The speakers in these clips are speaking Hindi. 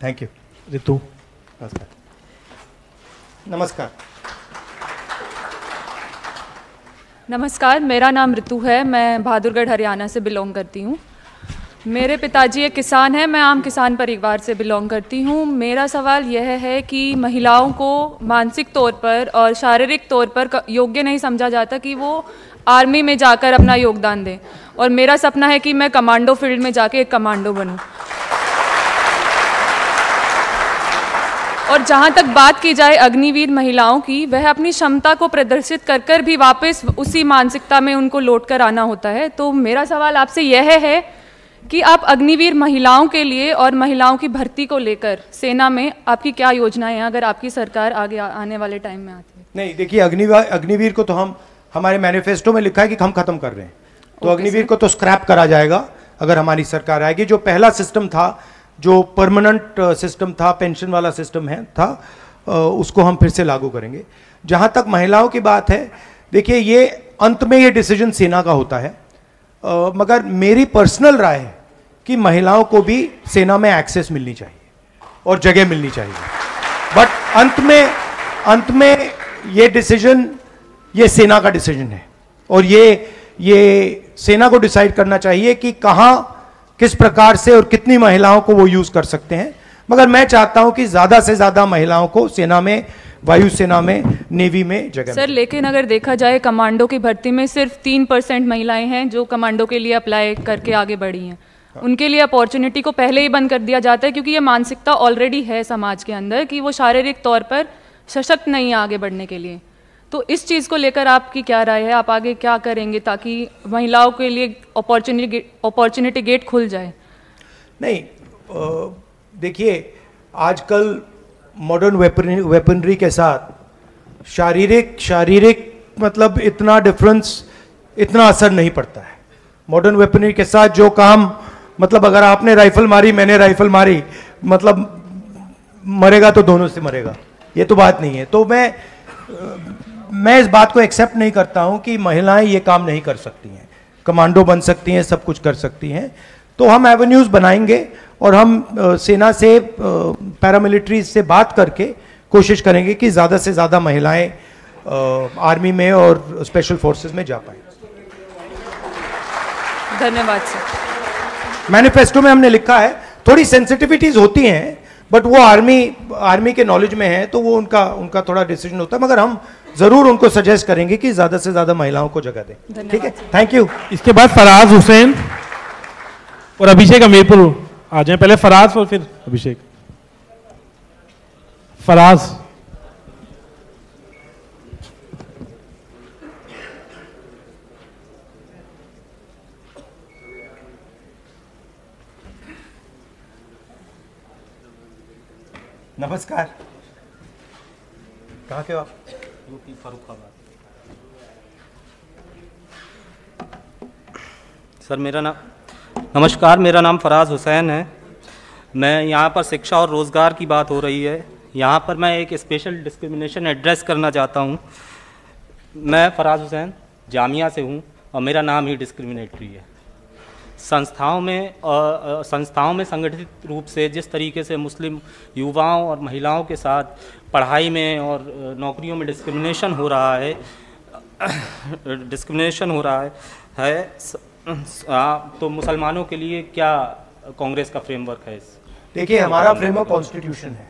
Thank you. रितु। नमस्कार। नमस्कार। नमस्कार, मेरा नाम रितु है। मैं बहादुरगढ़ हरियाणा से बिलोंग करती हूँ। मेरे पिताजी एक किसान हैं। मैं आम किसान परिवार से बिलोंग करती हूँ। मेरा सवाल यह है कि महिलाओं को मानसिक तौर पर और शारीरिक तौर पर योग्य नहीं समझा जाता कि वो आर्मी में जाकर अपना योगदान दें, और मेरा सपना है कि मैं कमांडो फील्ड में जाके एक कमांडो बनूं। और जहाँ तक बात की जाए अग्निवीर महिलाओं की, वह अपनी क्षमता को प्रदर्शित कर कर भी वापस उसी मानसिकता में उनको लौट कर आना होता है। तो मेरा सवाल आपसे यह है कि आप अग्निवीर महिलाओं के लिए और महिलाओं की भर्ती को लेकर सेना में आपकी क्या योजनाएं हैं, अगर आपकी सरकार आगे आने वाले टाइम में आती है? नहीं, देखिए, अग्निवीर को तो हम हमारे मैनिफेस्टो में लिखा है कि हम खत्म कर रहे हैं। तो अग्निवीर को तो स्क्रैप करा जाएगा अगर हमारी सरकार आएगी। जो पहला सिस्टम था, जो परमानेंट सिस्टम था, पेंशन वाला सिस्टम था, उसको हम फिर से लागू करेंगे। जहां तक महिलाओं की बात है, देखिए, ये अंत में ये डिसीजन सेना का होता है, मगर मेरी पर्सनल राय है कि महिलाओं को भी सेना में एक्सेस मिलनी चाहिए और जगह मिलनी चाहिए। बट अंत में ये डिसीजन, ये सेना का डिसीजन है, और ये सेना को डिसाइड करना चाहिए कि कहां, किस प्रकार से और कितनी महिलाओं को वो यूज कर सकते हैं। मगर मैं चाहता हूं कि ज्यादा से ज्यादा महिलाओं को सेना में, वायुसेना में, नेवी में जगह। सर, लेकिन अगर देखा जाए कमांडो की भर्ती में सिर्फ 3% महिलाएं हैं जो कमांडो के लिए अप्लाई करके आगे बढ़ी हैं। उनके लिए अपॉर्चुनिटी को पहले ही बंद कर दिया जाता है, क्योंकि ये मानसिकता ऑलरेडी है समाज के अंदर कि वो शारीरिक तौर पर सशक्त नहीं है आगे बढ़ने के लिए। तो इस चीज़ को लेकर आपकी क्या राय है? आप आगे क्या करेंगे ताकि महिलाओं के लिए अपॉर्चुनिटी गेट खुल जाए? नहीं, देखिए, आजकल मॉडर्न वेपनरी के साथ शारीरिक मतलब इतना डिफरेंस, इतना असर नहीं पड़ता है। मॉडर्न वेपनरी के साथ जो काम, मतलब अगर आपने राइफल मारी, मैंने राइफल मारी, मतलब मरेगा तो दोनों से मरेगा, ये तो बात नहीं है। तो मैं इस बात को एक्सेप्ट नहीं करता हूं कि महिलाएं ये काम नहीं कर सकती हैं, कमांडो बन सकती हैं, सब कुछ कर सकती हैं। तो हम एवेन्यूज बनाएंगे और हम सेना से, पैरामिलिट्री से बात करके कोशिश करेंगे कि ज़्यादा से ज़्यादा महिलाएं आर्मी में और स्पेशल फोर्सेस में जा पाएं। धन्यवाद सर। मैनिफेस्टो में हमने लिखा है, थोड़ी सेंसिटिविटीज होती हैं, बट वो आर्मी के नॉलेज में है, तो वो उनका थोड़ा डिसीजन होता है, मगर हम जरूर उनको सजेस्ट करेंगे कि ज्यादा से ज्यादा महिलाओं को जगह दें। ठीक है, थैंक यू। इसके बाद फराज हुसैन और अभिषेक हमीरपुर आ जाएं। पहले फराज और फिर अभिषेक। फराज। नमस्कार, कहाँ के हो आप? यूपी फर्रुखाबाद। सर, नमस्कार, मेरा नाम फराज हुसैन है। मैं यहाँ पर शिक्षा और रोज़गार की बात हो रही है, यहाँ पर मैं एक स्पेशल डिस्क्रिमिनेशन एड्रेस करना चाहता हूँ। मैं फराज हुसैन जामिया से हूँ और मेरा नाम ही डिस्क्रिमिनेटरी है। संस्थाओं में संगठित रूप से जिस तरीके से मुस्लिम युवाओं और महिलाओं के साथ पढ़ाई में और नौकरियों में डिस्क्रिमिनेशन हो रहा है, तो मुसलमानों के लिए क्या कांग्रेस का फ्रेमवर्क है? देखिए, हमारा फ्रेमवर्क कॉन्स्टिट्यूशन है,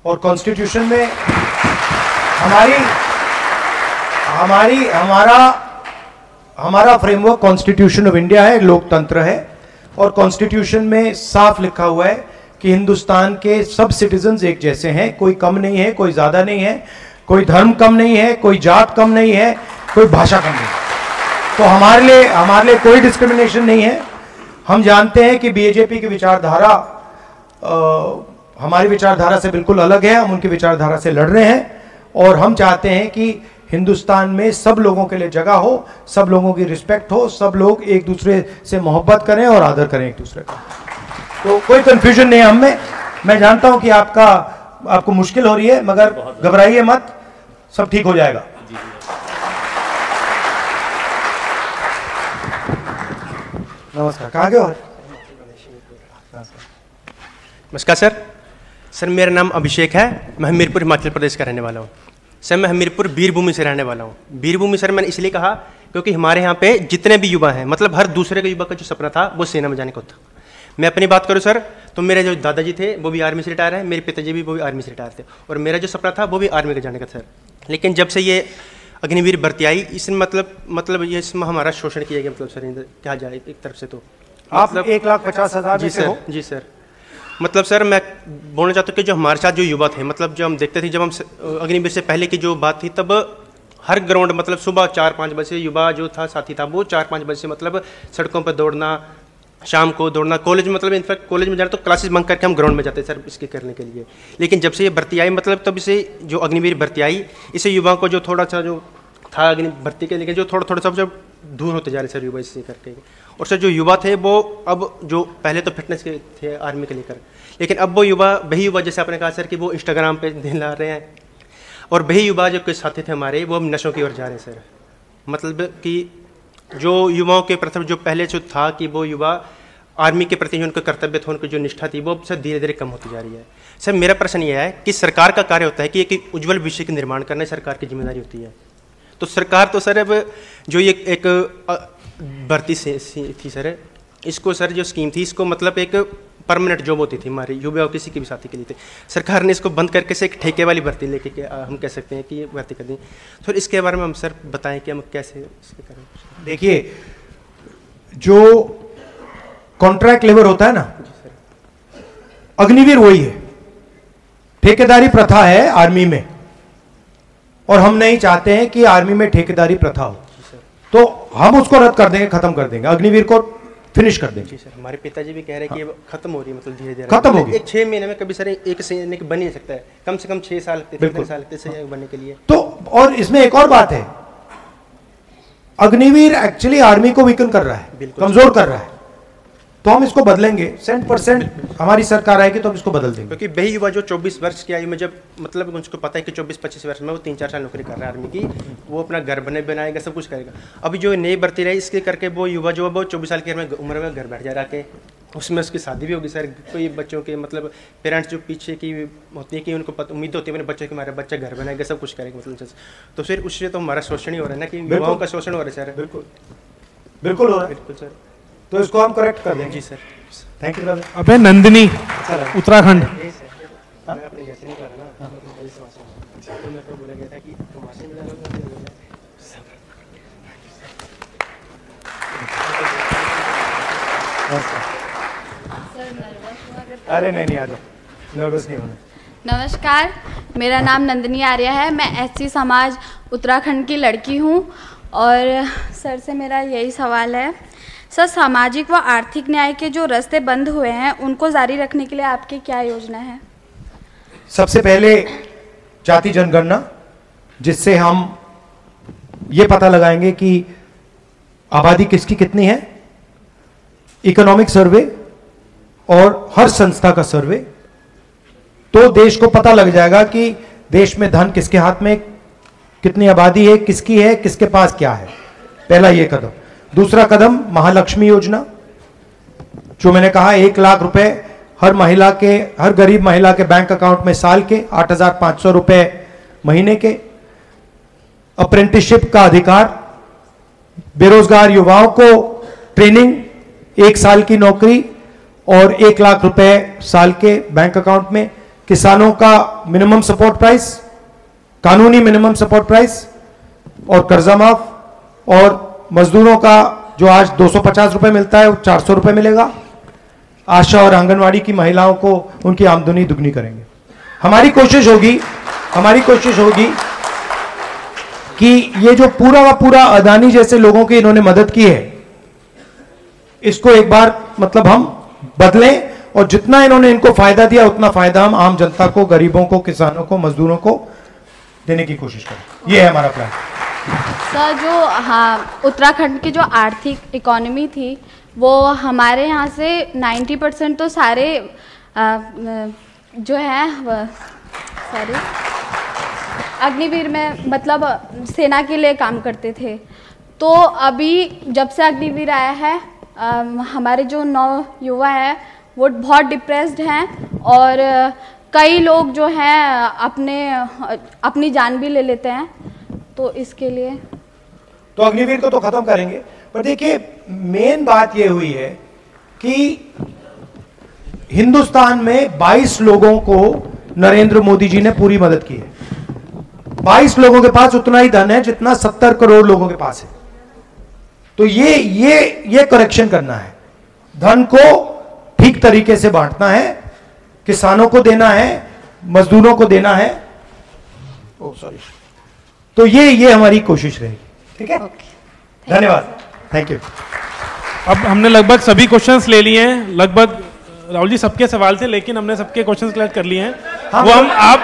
और कॉन्स्टिट्यूशन में हमारा फ्रेमवर्क कॉन्स्टिट्यूशन ऑफ इंडिया है, लोकतंत्र है, और कॉन्स्टिट्यूशन में साफ लिखा हुआ है कि हिंदुस्तान के सब सिटीजन्स एक जैसे हैं, कोई कम नहीं है, कोई ज्यादा नहीं है, कोई धर्म कम नहीं है, कोई जात कम नहीं है, कोई भाषा कम नहीं है। तो हमारे लिए कोई डिस्क्रिमिनेशन नहीं है। हम जानते हैं कि बीजेपी की विचारधारा हमारी विचारधारा से बिल्कुल अलग है, हम उनकी विचारधारा से लड़ रहे हैं, और हम चाहते हैं कि हिंदुस्तान में सब लोगों के लिए जगह हो, सब लोगों की रिस्पेक्ट हो, सब लोग एक दूसरे से मोहब्बत करें और आदर करें एक दूसरे का। तो कोई कंफ्यूजन नहीं है हम में। मैं जानता हूं कि आपको मुश्किल हो रही है, मगर घबराइए मत, सब ठीक हो जाएगा। नमस्कार, कहाँ गए हो? नमस्कार सर, सर मेरा नाम अभिषेक है, मैं हमीरपुर हिमाचल प्रदेश का रहने वाला हूँ। सर मैं हमीरपुर वीरभूमि से रहने वाला हूँ। वीरभूमि सर मैंने इसलिए कहा क्योंकि हमारे यहाँ पे जितने भी युवा हैं, मतलब हर दूसरे के युवा का जो सपना था वो सेना में जाने का था। मैं अपनी बात करूँ सर, तो मेरे जो दादाजी थे वो भी आर्मी से रिटायर हैं, मेरे पिताजी भी वो भी आर्मी से रिटायर थे, और मेरा जो सपना था वो भी आर्मी का जाने का सर। लेकिन जब से ये अग्निवीर भर्ती आई, इसमें मतलब ये इसमें हमारा शोषण किया गया, मतलब सर क्या जाए एक तरफ से तो आप 1,50,000 जी सर, जी सर। मतलब सर मैं बोलना चाहता हूँ कि जो हमारे साथ जो युवा थे, मतलब जो हम देखते थे जब हम अग्निवीर से पहले की जो बात थी, तब हर ग्राउंड मतलब सुबह 4-5 बजे युवा जो था साथी था वो 4-5 बजे से मतलब सड़कों पर दौड़ना, शाम को दौड़ना, कॉलेज में मतलब इनफैक्ट कॉलेज में जाना तो क्लासेस बंक करके हम ग्राउंड में जाते सर इसके करने के लिए। लेकिन जब से ये भर्ती आई, मतलब तब से जो अग्निवीर भर्ती आई, इससे युवाओं को जो थोड़ा सा जो था अग्नि भर्ती के, लेकिन जो थोड़ा सा जब दूर होते जा रहे सर युवा इससे करके। और सर जो युवा थे वो अब जो पहले तो फिटनेस के थे आर्मी के लेकर, लेकिन अब वो युवा वही युवा जैसे आपने कहा सर कि वो इंस्टाग्राम पे दिला रहे हैं, और वही युवा जो कुछ साथी थे हमारे वो अब नशों की ओर जा रहे हैं सर। मतलब कि जो युवाओं के प्रथम जो पहले जो था कि वो युवा आर्मी के प्रति जो उनका कर्तव्य था, उनकी जो निष्ठा थी वो सर धीरे धीरे कम होती जा रही है। सर मेरा प्रश्न ये है कि सरकार का कार्य होता है कि एक उज्ज्वल भविष्य का निर्माण करना सरकार की जिम्मेदारी होती है। तो सरकार तो सर अब जो ये एक भर्ती से थी सर, इसको सर जो स्कीम थी इसको मतलब एक परमानेंट जॉब होती थी हमारी युवा किसी की भी साथी के लिए थे, सरकार ने इसको बंद करके से एक ठेके वाली भर्ती लेके हम कह सकते हैं कि ये भर्ती कर दी। तो इसके बारे में हम सर बताएं कि हम कैसे इसके करें। देखिए जो कॉन्ट्रैक्ट लेबर होता है ना, अग्निवीर वही है, ठेकेदारी प्रथा है आर्मी में, और हम नहीं चाहते हैं कि आर्मी में ठेकेदारी प्रथा हो, तो हम उसको रद्द कर देंगे, खत्म कर देंगे, अग्निवीर को फिनिश कर देंगे। जी सर, हमारे पिताजी भी कह रहे हैं कि ये खत्म हो रही है, मतलब धीरे धीरे खत्म होगी। एक 6 महीने में कभी सर एक सैनिक बन ही नहीं सकता है, कम से कम 6 साल लगते, 3 साल लगते सैनिक बनने के लिए। तो और इसमें एक और बात है, अग्निवीर एक्चुअली आर्मी को वीकन कर रहा है, कमजोर कर रहा है, तो हम इसको बदलेंगे 100%। हमारी सरकार आएगी तो हम इसको बदल देंगे, क्योंकि वही युवा जो 24 वर्ष की आयु में जब मतलब उनको पता है कि 24-25 वर्ष में वो 3-4 साल नौकरी कर रहा है आर्मी की, वो अपना घर बनाएगा, सब कुछ करेगा। अभी जो नई भर्ती रही इसके करके वो युवा जो वो 24 साल की उम्र में घर बैठ जा रहा है, उसमें उसकी शादी भी होगी सर। कोई बच्चों के मतलब पेरेंट्स जो पीछे की होती है कि उनको उम्मीद होती है अपने बच्चों की, हमारे बच्चा घर बनाएगा, सब कुछ करेगा, मतलब तो फिर उससे तो हमारा शोषण ही हो रहा है ना, कि युवाओं का शोषण हो रहा है सर। बिल्कुल बिल्कुल हो रहा है, बिल्कुल सर। तो इसको हम करेक्ट कर देंगे। जी सर, थैंक यू ब्रदर। अबे नंदिनी, उत्तराखंड। अरे नहीं आ जाओ, नर्वस नहीं होना। नमस्कार, मेरा नाम नंदिनी आर्य है, मैं एससी समाज उत्तराखंड की लड़की हूँ। और सर से मेरा यही सवाल है, सर सामाजिक व आर्थिक न्याय के जो रास्ते बंद हुए हैं उनको जारी रखने के लिए आपकी क्या योजना है? सबसे पहले जाति जनगणना, जिससे हम ये पता लगाएंगे कि आबादी किसकी कितनी है, इकोनॉमिक सर्वे और हर संस्था का सर्वे, तो देश को पता लग जाएगा कि देश में धन किसके हाथ में, कितनी आबादी है, किसकी है, किसके पास क्या है। पहला ये कदम। दूसरा कदम महालक्ष्मी योजना, जो मैंने कहा 1 लाख रुपए हर महिला के, हर गरीब महिला के बैंक अकाउंट में साल के, 8,500 रुपए महीने के। अप्रेंटिसशिप का अधिकार, बेरोजगार युवाओं को ट्रेनिंग, 1 साल की नौकरी और 1 लाख रुपए साल के बैंक अकाउंट में। किसानों का मिनिमम सपोर्ट प्राइस, कानूनी मिनिमम सपोर्ट प्राइस और कर्जा माफ। और मजदूरों का जो आज 250 रुपए मिलता है वो 400 रुपए मिलेगा। आशा और आंगनवाड़ी की महिलाओं को उनकी आमदनी दुगनी करेंगे। हमारी कोशिश होगी कि ये जो पूरा का पूरा अदानी जैसे लोगों की इन्होंने मदद की है, इसको एक बार मतलब हम बदलें, और जितना इन्होंने इनको फायदा दिया उतना फायदा हम आम जनता को, गरीबों को, किसानों को, मजदूरों को देने की कोशिश करें। ये है हमारा प्लान। सर जो उत्तराखंड की जो आर्थिक इकोनॉमी थी वो हमारे यहाँ से 90% तो सारे जो है सारे अग्निवीर में मतलब सेना के लिए काम करते थे। तो अभी जब से अग्निवीर आया है हमारे जो नौ युवा है वो बहुत डिप्रेस्ड हैं और कई लोग जो हैं अपनी जान भी ले लेते हैं, तो इसके लिए तो अग्निवीर को तो खत्म करेंगे, पर देखिए मेन बात यह हुई है कि हिंदुस्तान में 22 लोगों को नरेंद्र मोदी जी ने पूरी मदद की है। 22 लोगों के पास उतना ही धन है जितना 70 करोड़ लोगों के पास है। तो ये करेक्शन करना है, धन को ठीक तरीके से बांटना है, किसानों को देना है, मजदूरों को देना है। तो ये हमारी कोशिश रहेगी, ठीक है? धन्यवाद, थैंक यू। अब हमने लगभग सभी क्वेश्चंस ले लिए हैं, लगभग राहुल जी सबके सवाल थे, लेकिन हमने सबके क्वेश्चंस क्लियर कर लिए हैं। वो हम आप